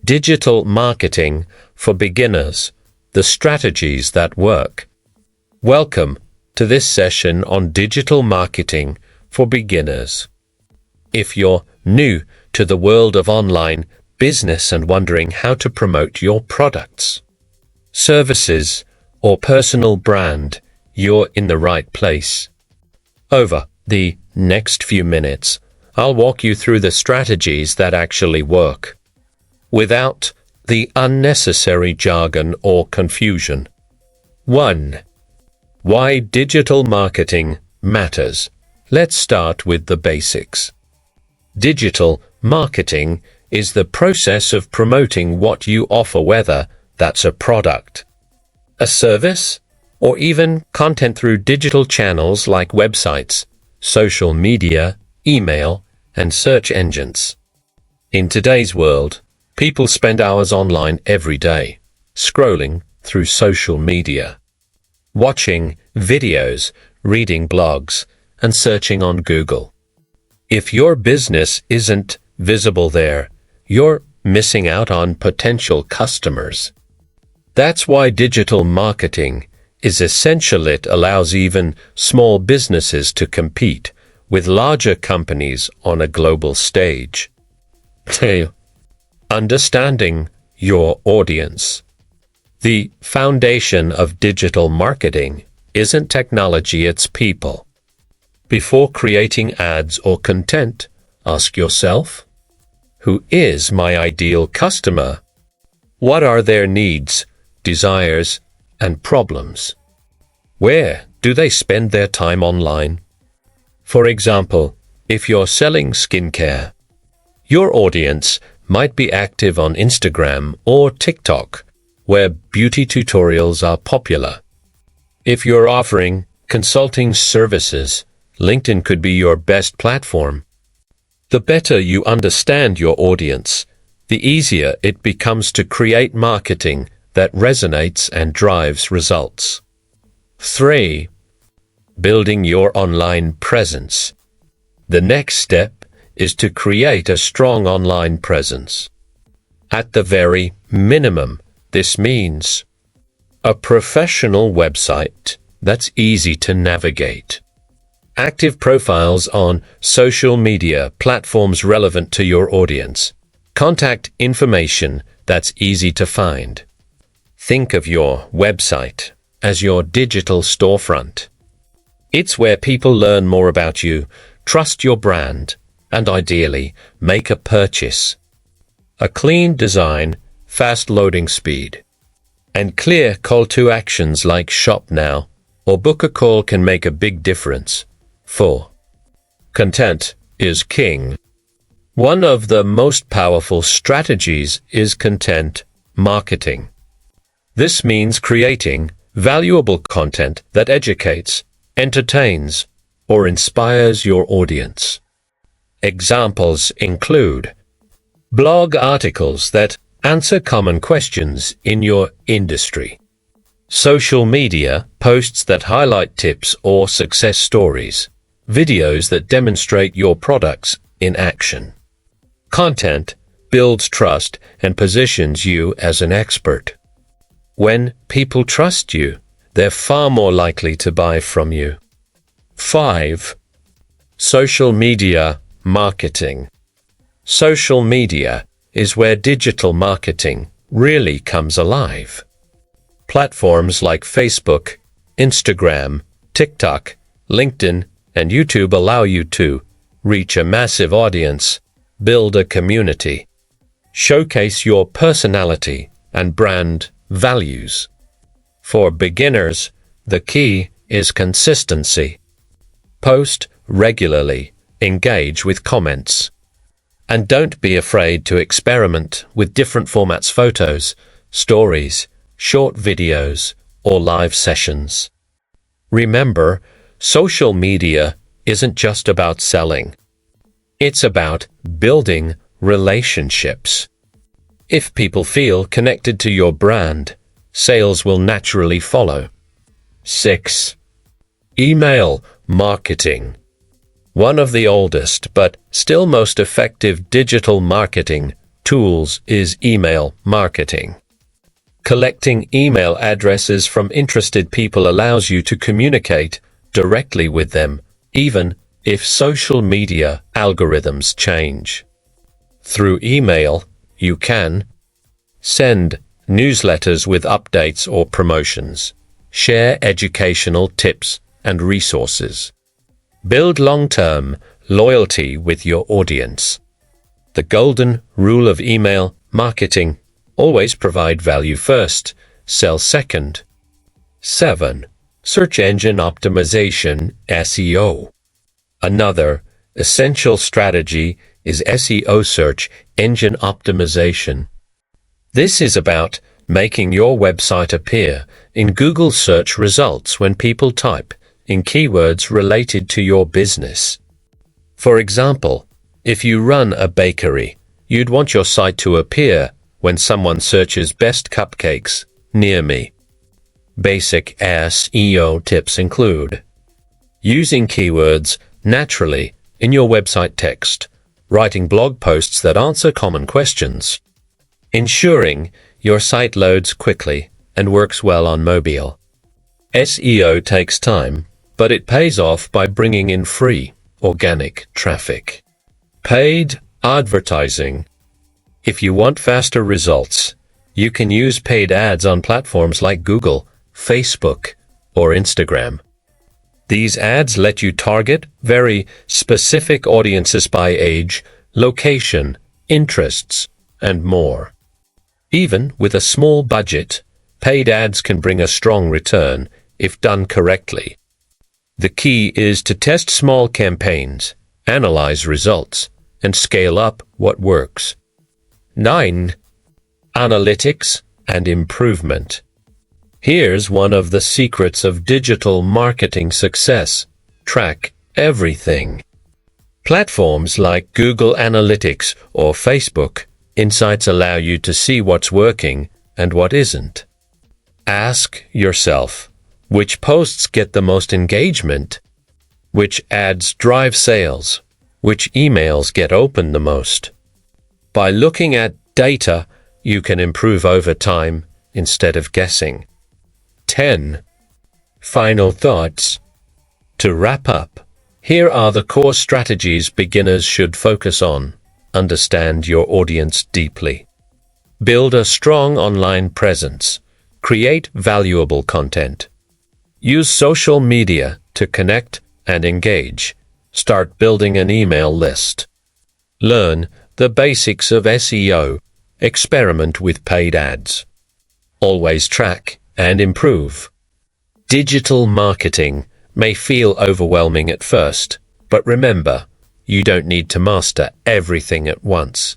Digital Marketing for Beginners, the Strategies That Work. Welcome to this session on digital marketing for beginners. If you're new to the world of online business and wondering how to promote your products, services, or personal brand, you're in the right place. Over the next few minutes, I'll walk you through the strategies that actually work, without the unnecessary jargon or confusion. 1. Why digital marketing matters. Let's start with the basics. Digital marketing is the process of promoting what you offer, whether that's a product, a service, or even content through digital channels like websites, social media, email, and search engines. In today's world, people spend hours online every day, scrolling through social media, watching videos, reading blogs, and searching on Google. If your business isn't visible there, you're missing out on potential customers. That's why digital marketing is essential. It allows even small businesses to compete with larger companies on a global stage. 2. Understanding your audience. The foundation of digital marketing isn't technology, it's people. Before creating ads or content, ask yourself, who is my ideal customer? What are their needs, desires, and problems? Where do they spend their time online? For example, if you're selling skincare, your audience might be active on Instagram or TikTok, where beauty tutorials are popular. If you're offering consulting services, LinkedIn could be your best platform. The better you understand your audience, the easier it becomes to create marketing that resonates and drives results. 3. Building your online presence. The next step is to create a strong online presence. At the very minimum, this means a professional website that's easy to navigate, active profiles on social media platforms relevant to your audience, contact information that's easy to find. Think of your website as your digital storefront. It's where people learn more about you, trust your brand, and ideally make a purchase. A clean design, fast loading speed, and clear call to actions like shop now or book a call can make a big difference. 4. Content is king. One of the most powerful strategies is content marketing. This means creating valuable content that educates, entertains, or inspires your audience. Examples include blog articles that answer common questions in your industry, social media posts that highlight tips or success stories, videos that demonstrate your products in action. Content builds trust and positions you as an expert. When people trust you, they're far more likely to buy from you. 5. Social media marketing. Social media is where digital marketing really comes alive. Platforms like Facebook, Instagram, TikTok, LinkedIn, and YouTube allow you to reach a massive audience, build a community, showcase your personality and brand values. For beginners, the key is consistency. Post regularly, engage with comments, and don't be afraid to experiment with different formats: photos, stories, short videos, or live sessions. Remember, social media isn't just about selling. It's about building relationships. If people feel connected to your brand, sales will naturally follow. 6. Email marketing. One of the oldest but still most effective digital marketing tools is email marketing. Collecting email addresses from interested people allows you to communicate directly with them, even if social media algorithms change. Through email, you can send newsletters with updates or promotions, share educational tips and resources, build long-term loyalty with your audience. The golden rule of email marketing: always provide value first, sell second. 7. Search engine optimization, SEO. Another essential strategy is SEO, search engine optimization. This is about making your website appear in Google search results when people type in keywords related to your business. For example, if you run a bakery, you'd want your site to appear when someone searches best cupcakes near me. Basic SEO tips include using keywords naturally in your website text, writing blog posts that answer common questions, ensuring your site loads quickly and works well on mobile. SEO takes time, but it pays off by bringing in free, organic traffic. Paid advertising. If you want faster results, you can use paid ads on platforms like Google, Facebook, or Instagram. These ads let you target very specific audiences by age, location, interests, and more. Even with a small budget, paid ads can bring a strong return if done correctly. The key is to test small campaigns, analyze results, and scale up what works. 9. Analytics and improvement. Here's one of the secrets of digital marketing success: track everything. Platforms like Google Analytics or Facebook Insights allow you to see what's working and what isn't. Ask yourself, which posts get the most engagement? Which ads drive sales? Which emails get opened the most? By looking at data, you can improve over time instead of guessing. 10. Final thoughts. To wrap up, here are the core strategies beginners should focus on. Understand your audience deeply. Build a strong online presence. Create valuable content. Use social media to connect and engage. Start building an email list. Learn the basics of SEO. Experiment with paid ads. Always track and improve. Digital marketing may feel overwhelming at first, but remember, you don't need to master everything at once.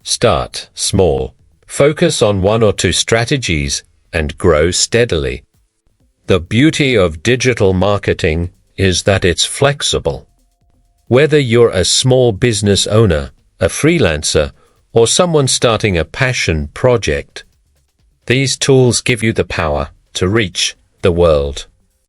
Start small. Focus on one or two strategies and grow steadily. The beauty of digital marketing is that it's flexible. Whether you're a small business owner, a freelancer, or someone starting a passion project, these tools give you the power to reach the world.